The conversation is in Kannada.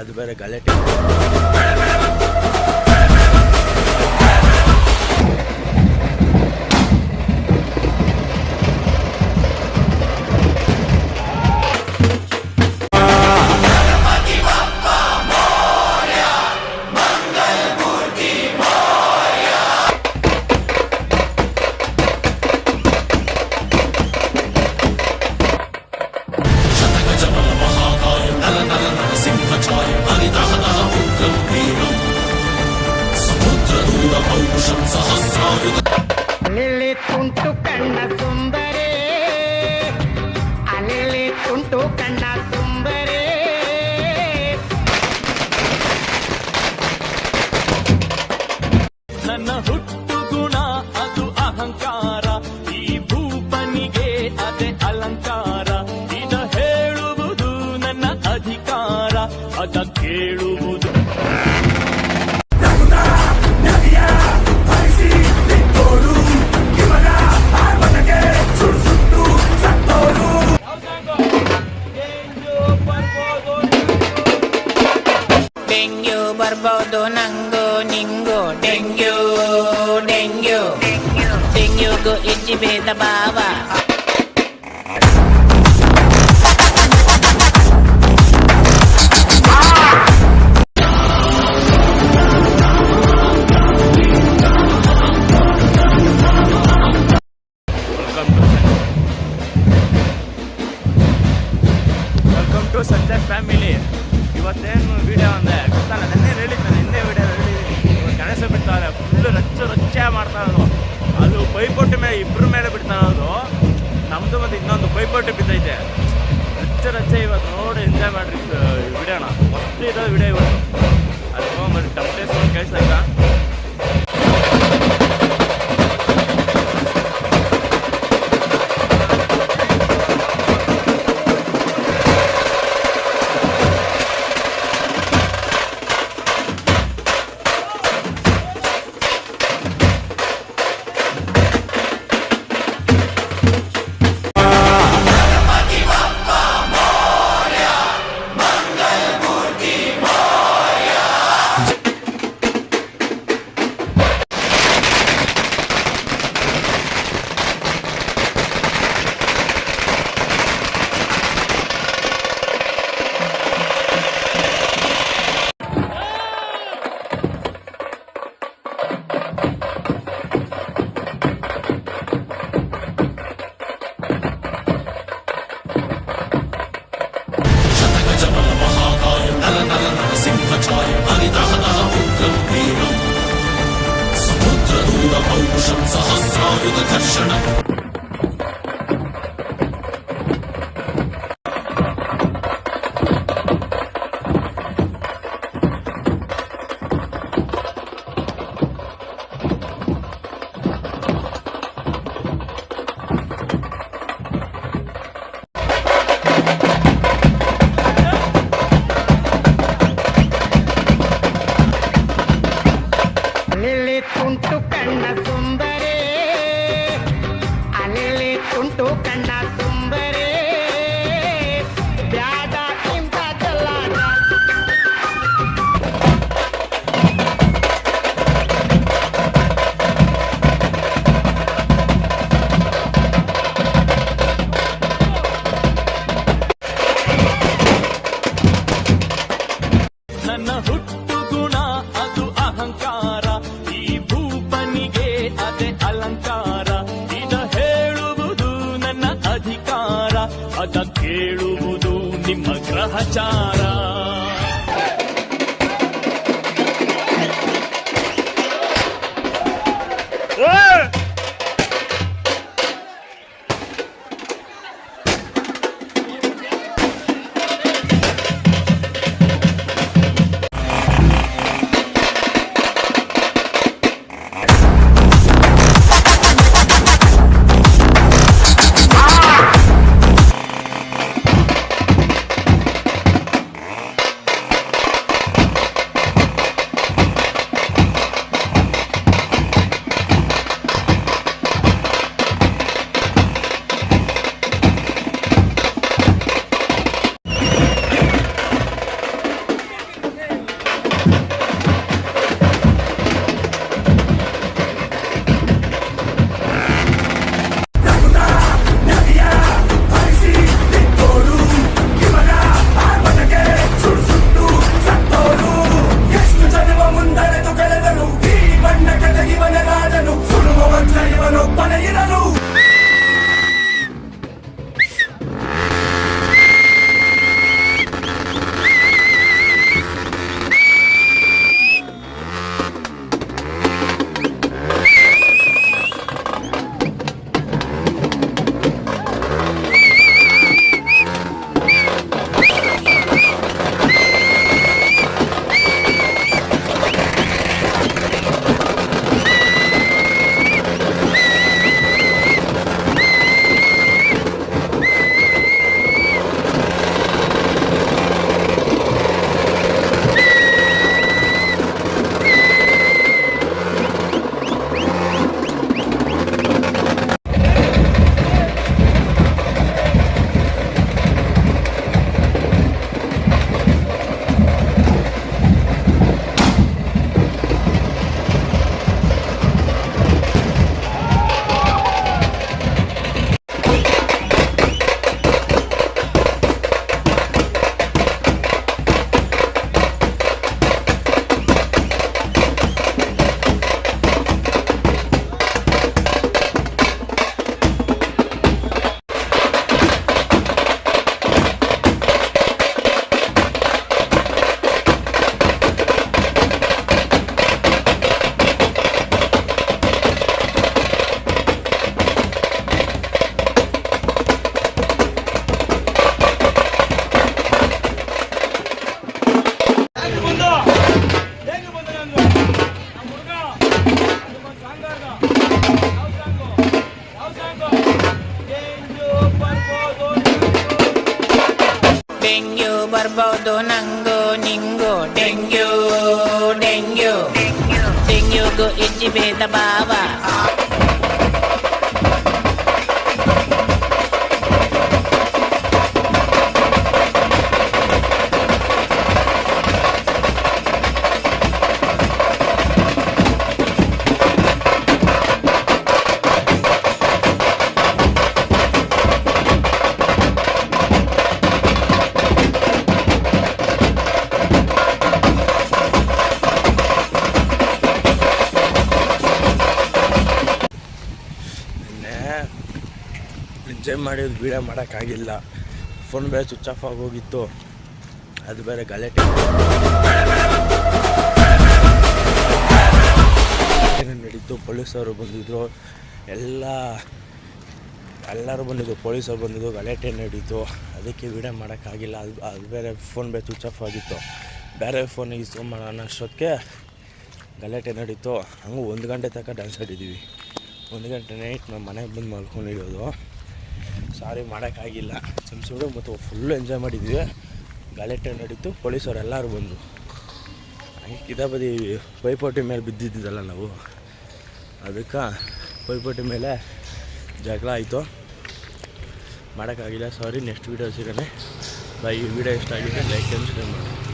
ಅದು ಬೇರೆ ಗಲಾಟೆ. ಅಲೆಲೆ ತುಂಟು ಕಣ್ಣ ಸುಂದರೇ, ಅಲೆಲೆ ತುಂಟು ಕಣ್ಣ ಸುಂದರೇ. ನನ್ನ ಹುಟ್ಟು ಗುಣ ಅದು ಅಹಂಕಾರ, ಈ ಭೂಪನಿಗೆ ಅದೇ ಅಲಂಕಾರ. ಇದ ಹೇಳುವುದು ನನ್ನ ಅಧಿಕಾರ, ಅದ ಕೇಳುವುದು ಡೆಂಗ್ಯೂ ಬರ್ಬೋದು ನಂಗು ನಿಂಗು, ಡೆಂಗ್ಯೂ ಡೆಂಗ್ಯೂ ಡೆಂಗ್ಯೂಗೂ ಇಜ್ಜಿ ಭೇದ ಭಾವ. Welcome to Sanjay family. ಇವತ್ತೇನು ವಿಡಿಯೋ ಅಂದರೆ ಗೊತ್ತಲ್ಲ, ನೆನ್ನೆ ಹೇಳಿದ್ದಾನೆ, ಹಿಂದೆ ವಿಡಿಯೋ ಹೇಳಿದ್ದೀನಿ. ಗಣೇಶ ಬಿಡ್ತಾರೆ, ಫುಲ್ಲು ರಚ್ಚೆ ಮಾಡ್ತಾ ಇರೋದು. ಅದು ಪೈಪೋಟಿ ಮೇಲೆ ಇಬ್ಬರ ಮೇಲೆ ಬಿಡ್ತಾ ಇರೋದು. ನಮ್ಮದು ಮತ್ತು ಇನ್ನೊಂದು ಪೈಪೋಟಿ ಬಿದ್ದೈತೆ. ರಚ್ಚೆ ಇವತ್ತು ನೋಡಿ ಎಂಜಾಯ್ ಮಾಡಿರಿ ವಿಡಿಯೋನ. ಮಸ್ತ್ ಇರೋದು ವಿಡಿಯೋ ಇವತ್ತು. ಅದು ಮತ್ತು ಟಮ್ಟೇಸ್ ಕೇಳಿಸ್ತಾ ಪೌರುಷಂ ಸಹಸ್ರಾಯುಧ ಘರ್ಷಣ. ಅಲೆಲೆ ತುಂಟು ಕಣ್ಣ ಸುಂದರೇ, ಬರ್ಬೋದು ನಂಗೋ ನಿಂಗೋ ಡೆಂಗ್ಯೂ ಡೆಂಗ್ಯೂ ಡೆಂಗ್ಯೂಗೂ ಇಜ್ಜಿ ಭೇದ ಭಾವ. ಎಂಜಾಯ್ ಮಾಡಿದ್ದು ವೀಡಿಯೋ ಮಾಡೋಕ್ಕಾಗಿಲ್ಲ. ಫೋನ್ ಬೇರೆ ಸ್ವಿಚ್ ಆಫ್ ಆಗೋಗಿತ್ತು. ಅದು ಬೇರೆ ಗಲಾಟೆ ಏನೇನು ನಡೀತು. ಪೊಲೀಸವರು ಬಂದಿದ್ದರು, ಎಲ್ಲರೂ ಬಂದಿದ್ದು, ಪೊಲೀಸರು ಬಂದಿದ್ದು, ಗಲಾಟೆ ನಡೀತು. ಅದಕ್ಕೆ ವೀಡಿಯೋ ಮಾಡೋಕ್ಕಾಗಿಲ್ಲ. ಅದು ಬೇರೆ ಫೋನ್ ಬೇರೆ ಸ್ವಿಚ್ ಆಫ್ ಆಗಿತ್ತು. ಬೇರೆ ಫೋನಿಗೆ ಇಸ್ಕೊಂಬರೋಣ ಅಷ್ಟೊತ್ತಿಗೆ ಗಲಾಟೆ ನಡೀತು. ಹಂಗೆ 1 ಗಂಟೆ ತನಕ ಡ್ಯಾನ್ಸ್ ಆಡಿದ್ದೀವಿ. 1 ಗಂಟೆ ನೈಟ್ ನಮ್ಮ ಮನೆಗೆ ಬಂದು ಮಲ್ಕೊಂಡಿರೋದು. ಸಾರಿ ಮಾಡೋಕ್ಕಾಗಿಲ್ಲ. ಚಿಮ್ಸುಡು ಮತ್ತು ಫುಲ್ಲು ಎಂಜಾಯ್ ಮಾಡಿದ್ವಿ. ಗಲಾಟೆ ನಡೀತು, ಪೊಲೀಸರು ಎಲ್ಲರೂ ಬಂದರು. ಹಂಗೆ ಕಿತಾಬದಿ ಪೈಪೋಟಿ ಮೇಲೆ ಬಿದ್ದಿದ್ದಿದ್ದಲ್ಲ ನಾವು, ಅದಕ್ಕೆ ಪೈಪೋಟಿ ಮೇಲೆ ಜಗಳ ಆಯಿತು. ಮಾಡೋಕ್ಕಾಗಿಲ್ಲ, ಸಾರಿ. ನೆಕ್ಸ್ಟ್ ವೀಡಿಯೋ ಸಿಗೋಣ. ಈ ವಿಡಿಯೋ ಇಷ್ಟ ಆಗಿದೆ, ಲೈಕ್ ಆ್ಯಂಡ್ ಶೇರ್ ಮಾಡಿ.